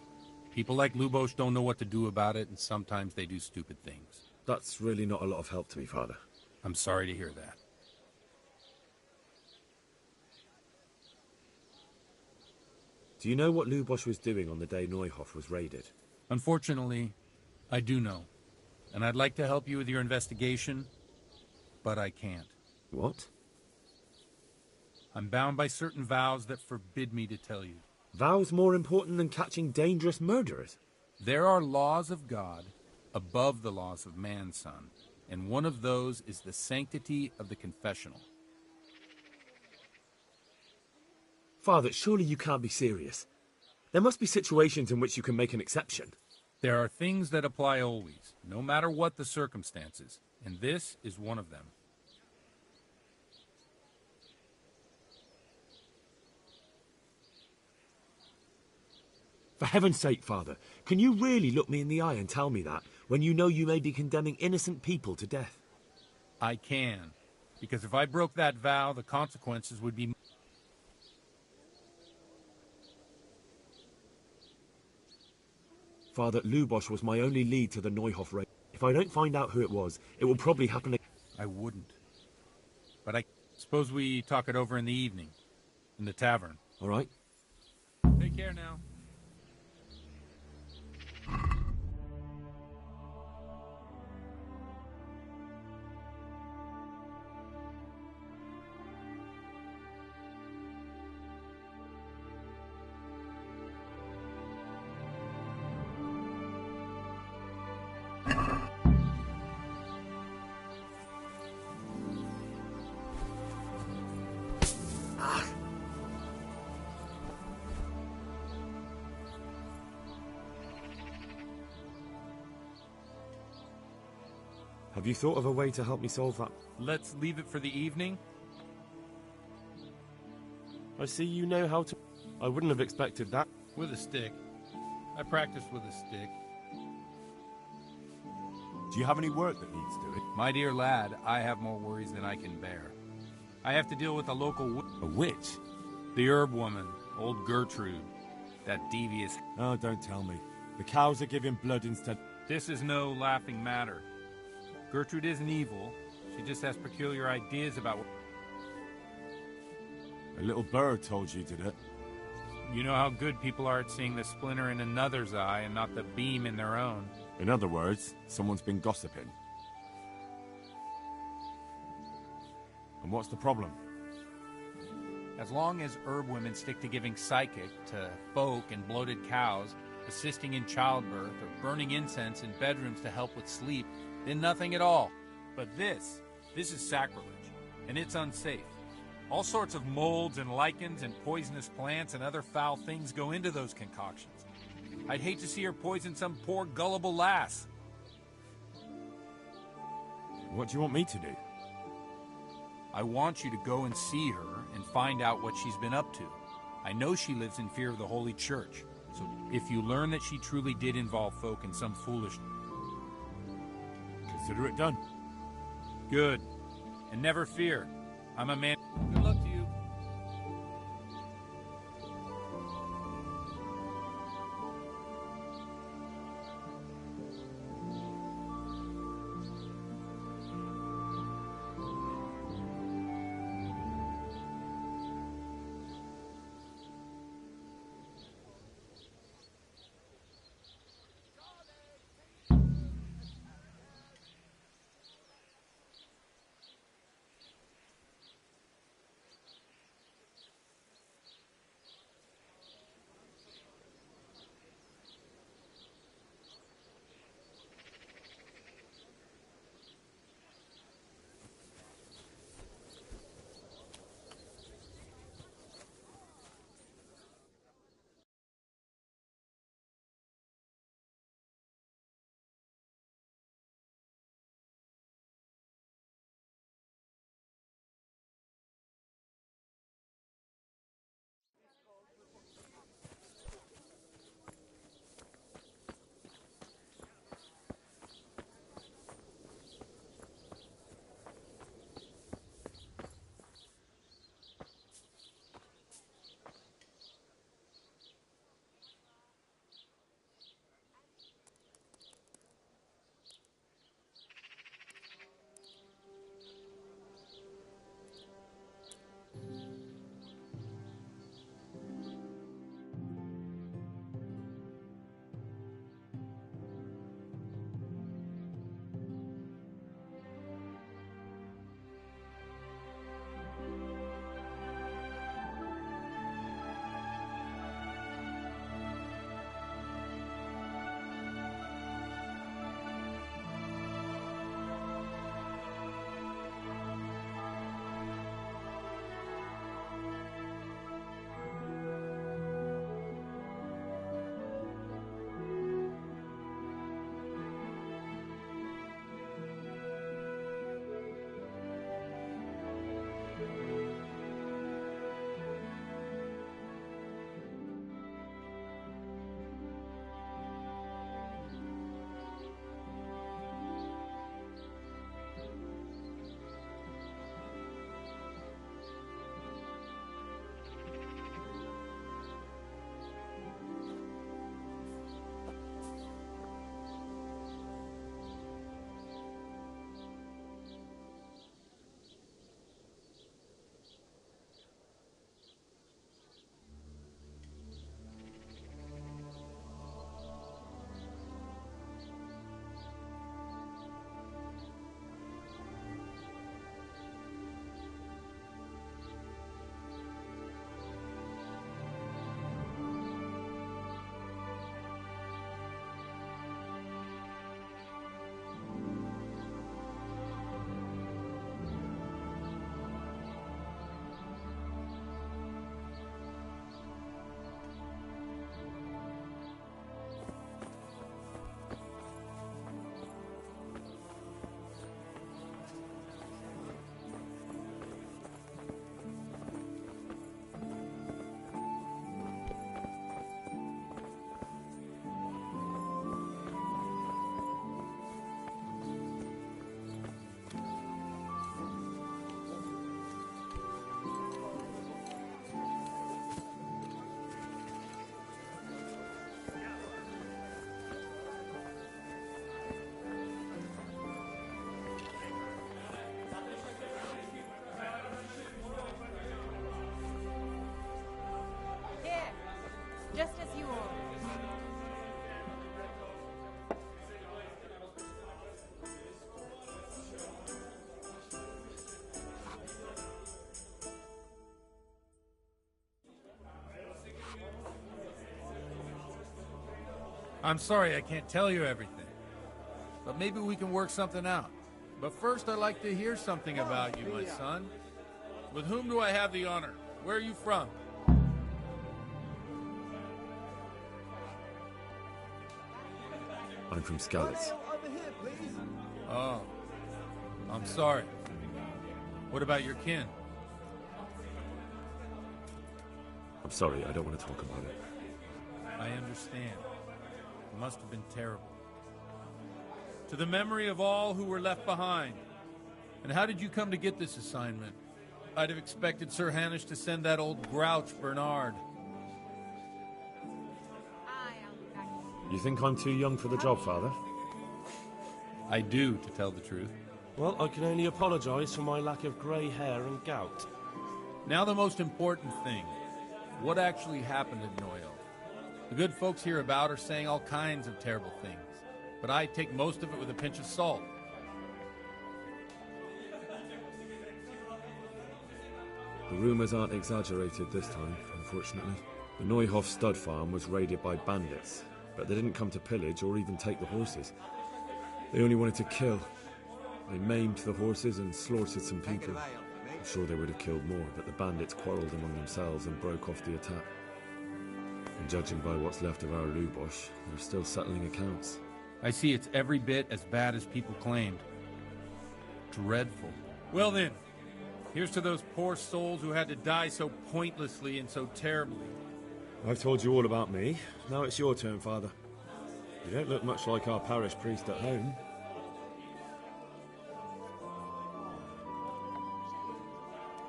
People like Lubosh don't know what to do about it, and sometimes they do stupid things. That's really not a lot of help to me, Father. I'm sorry to hear that. Do you know what Lubosh was doing on the day Neuhof was raided? Unfortunately, I do know. And I'd like to help you with your investigation, but I can't. What? I'm bound by certain vows that forbid me to tell you. Vows more important than catching dangerous murderers? There are laws of God above the laws of man, son, and one of those is the sanctity of the confessional. Father, surely you can't be serious. There must be situations in which you can make an exception. There are things that apply always, no matter what the circumstances, and this is one of them. For heaven's sake, Father, can you really look me in the eye and tell me that, when you know you may be condemning innocent people to death? I can, because if I broke that vow, the consequences would be... Father, Lubosh was my only lead to the Neuhof raid. If I don't find out who it was, it will probably happen again. I wouldn't. But I suppose we talk it over in the evening, in the tavern. All right. Take care now. Have you thought of a way to help me solve that? Let's leave it for the evening. I see you know how to... I wouldn't have expected that. With a stick. I practice with a stick. Do you have any work that needs doing? My dear lad, I have more worries than I can bear. I have to deal with a local A witch? The herb woman, old Gertrude. That devious... Oh, don't tell me. The cows are giving blood instead... This is no laughing matter. Gertrude isn't evil. She just has peculiar ideas about... A little bird told you, did it? You know how good people are at seeing the splinter in another's eye and not the beam in their own. In other words, someone's been gossiping. And what's the problem? As long as herb women stick to giving psychic to folk and bloated cows, assisting in childbirth, or burning incense in bedrooms to help with sleep, then nothing at all. But this is sacrilege, and it's unsafe. All sorts of molds and lichens and poisonous plants and other foul things go into those concoctions. I'd hate to see her poison some poor gullible lass. What do you want me to do? I want you to go and see her and find out what she's been up to. I know she lives in fear of the Holy Church, so if you learn that she truly did involve folk in some foolish... Consider it done. Good. And never fear. I'm a man... Good luck to you. Just as you ordered. I'm sorry I can't tell you everything, but maybe we can work something out. But first I'd like to hear something about you, my son. With whom do I have the honor? Where are you from? I'm from Skalitz. Oh, I'm sorry. What about your kin? I'm sorry, I don't want to talk about it. I understand. It must have been terrible. To the memory of all who were left behind. And how did you come to get this assignment? I'd have expected Sir Hanish to send that old grouch, Bernard. You think I'm too young for the job, Father? I do, to tell the truth. Well, I can only apologise for my lack of grey hair and gout. Now the most important thing. What actually happened in Noyle? The good folks hereabout are saying all kinds of terrible things, but I take most of it with a pinch of salt. The rumours aren't exaggerated this time, unfortunately. The Neuhof stud farm was raided by bandits, but they didn't come to pillage or even take the horses. They only wanted to kill. They maimed the horses and slaughtered some people. I'm sure they would have killed more, but the bandits quarrelled among themselves and broke off the attack. And judging by what's left of our Lubosh, they're still settling accounts. I see it's every bit as bad as people claimed. Dreadful. Well then, here's to those poor souls who had to die so pointlessly and so terribly. I've told you all about me. Now it's your turn, Father. You don't look much like our parish priest at home.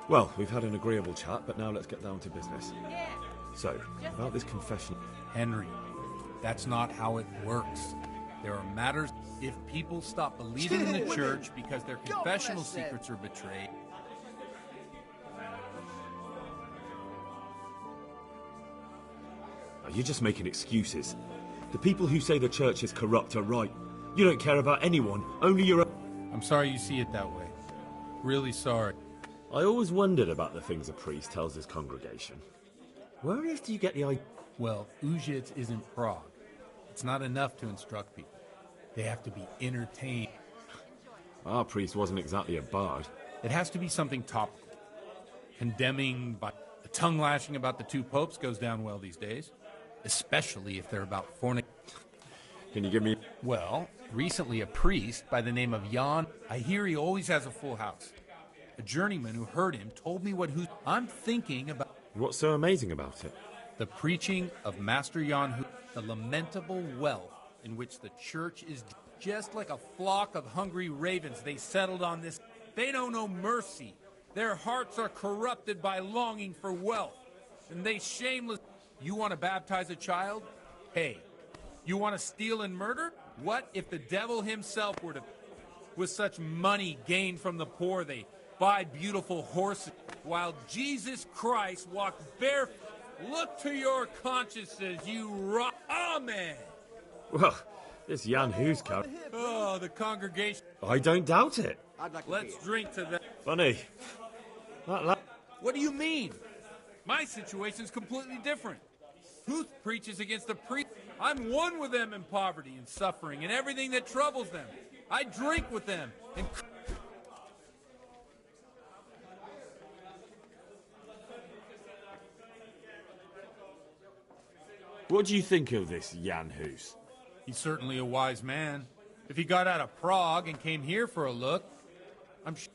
Well, we've had an agreeable chat, but now let's get down to business. So, about this confession... Henry, that's not how it works. There are matters... If people stop believing in the church because their confessional secrets are betrayed... You're just making excuses. The people who say the church is corrupt are right. You don't care about anyone, only your own... I'm sorry you see it that way. Really sorry. I always wondered about the things a priest tells his congregation. Where on earth do you get the idea? Well, Ujits isn't Prague. It's not enough to instruct people. They have to be entertained. Our priest wasn't exactly a bard. It has to be something topical. Condemning by... The tongue lashing about the two popes goes down well these days. Especially if they're about fornication. Can you give me... Well, recently a priest by the name of Jan... I hear he always has a full house. A journeyman who heard him told me what I'm thinking about... What's so amazing about it? The preaching of Master Jan, the lamentable wealth in which the church is just like a flock of hungry ravens. They settled on this. They don't know mercy. Their hearts are corrupted by longing for wealth. And they shameless... You want to baptize a child? Hey. You want to steal and murder? What if the devil himself were to... With such money gained from the poor, they buy beautiful horses, while Jesus Christ walked barefoot. Look to your consciences, you Amen! Well, this Jan Huskar... Oh, the congregation... I don't doubt it. Let's drink to that. Funny. What do you mean? My situation's completely different. Huth preaches against the priest. I'm one with them in poverty and suffering and everything that troubles them. I drink with them and... What do you think of this Jan Hus? He's certainly a wise man. If he got out of Prague and came here for a look, I'm sure...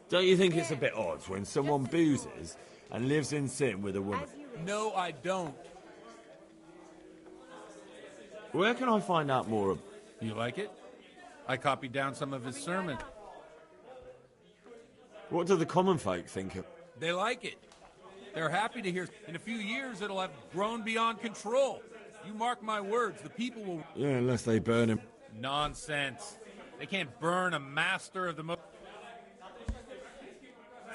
Don't you think it's a bit odd when someone boozes and lives in sin with a woman? No, I don't. Where can I find out more? You like it? I copied down some of his sermons. What do the common folk think of? They like it. They're happy to hear. In a few years, it'll have grown beyond control. You mark my words, the people will... Yeah, unless they burn him. Nonsense. They can't burn a master of the most...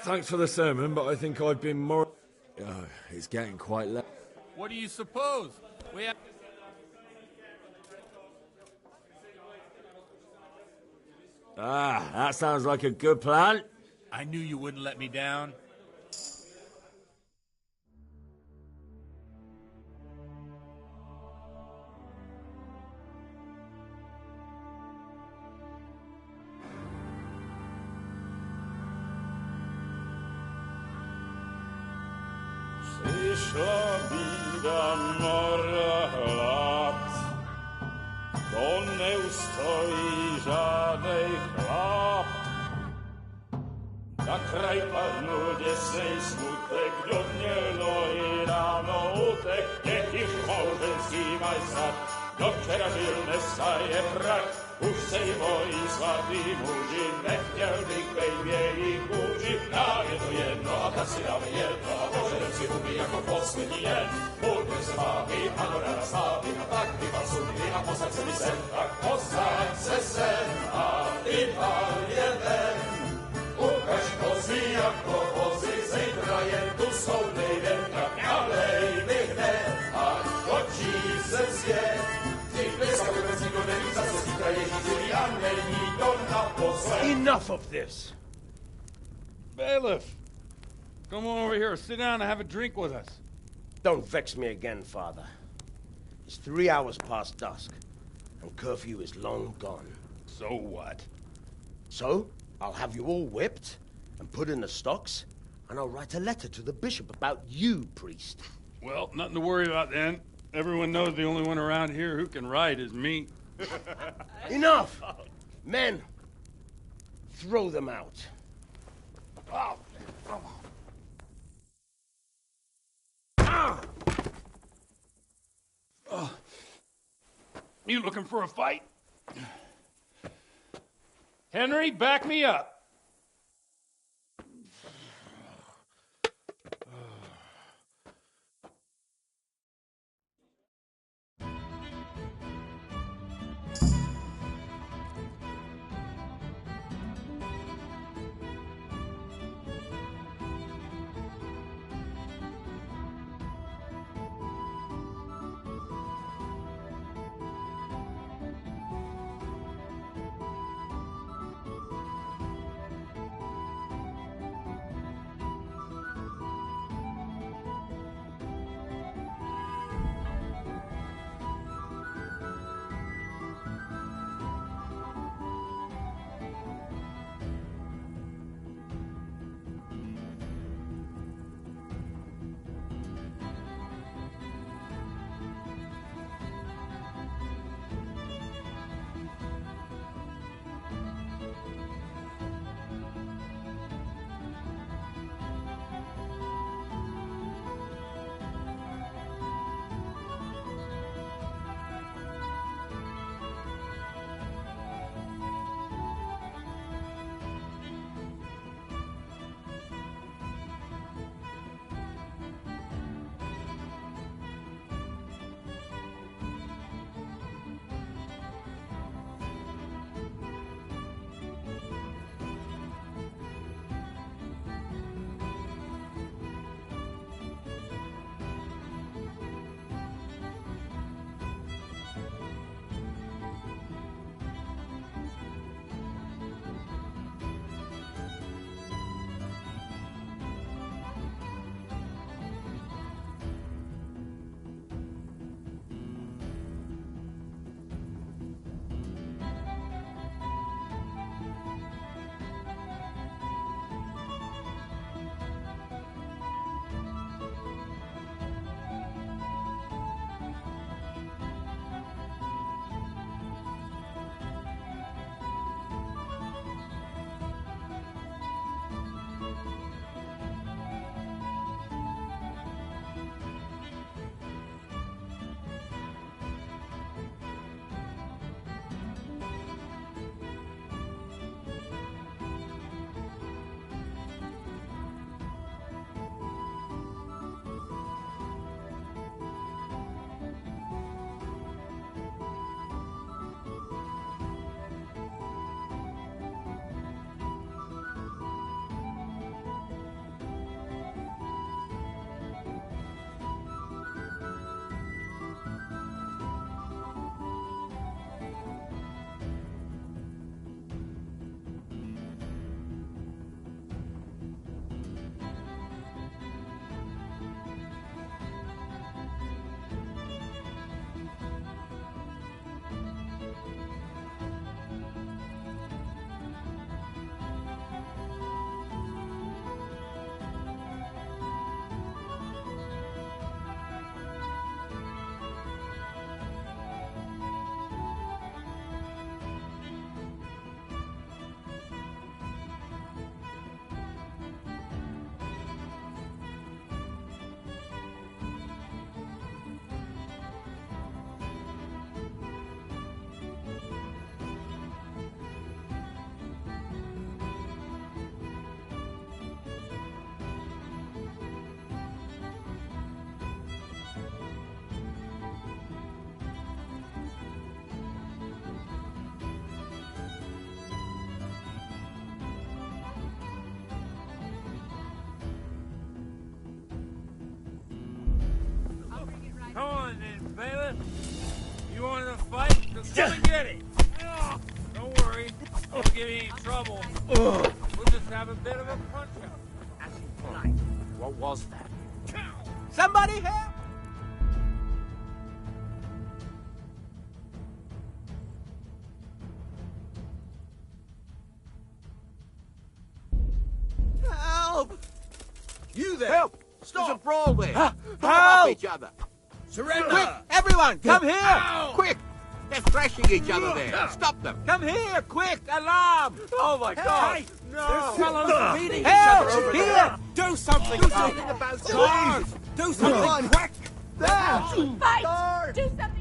Thanks for the sermon, but I think I've been more... Oh, it's getting quite late. What do you suppose? We have... Ah, that sounds like a good plan. I knew you wouldn't let me down. Przyszła bida mora lat, to nie ustoi żadnej chlap. Na kraj padł dziesnej smutek, do dnielo i rano utek, niech ich małżeński majstat, do wczorajszego staje brak. Už sejmoj svatý muži, nechtěl bych bejbě kůži, právě to jedno a tak si dáme jedno a požerem si huby jako poslední jen. Budeme se bávit a do rána slávit a tak vypal sudy a posaď se mi sem, tak posaď se sem a vypal je ven. Ukaž kozy jako vozy, zítra jen tu jsou nejden, tak nalej mi hned, ať točí se svět. Enough of this! Bailiff! Come on over here, sit down and have a drink with us. Don't vex me again, Father. It's 3 hours past dusk, and curfew is long gone. So what? So, I'll have you all whipped and put in the stocks, and I'll write a letter to the bishop about you, priest. Well, nothing to worry about then. Everyone knows the only one around here who can write is me. Enough! Men, throw them out. Oh. Oh. You looking for a fight? Henry, back me up. on then, bailiff. You want to fight? Just come and get it. Don't worry. I won't give you any trouble. We'll just have a bit of a punch-out. What was that? Somebody help! Help! You there! Help! Stop! There's a brawl there. Help! Pull off each other. Surrender! Quick, everyone, come here! Ow! Quick! They're thrashing each other there. Stop them. Come here, quick! Alarm! Oh my God! Hey, No! there's fellows beating each Help! other over Here! there. Do something! Do something about it! Do something quick! There! Fight! Do something!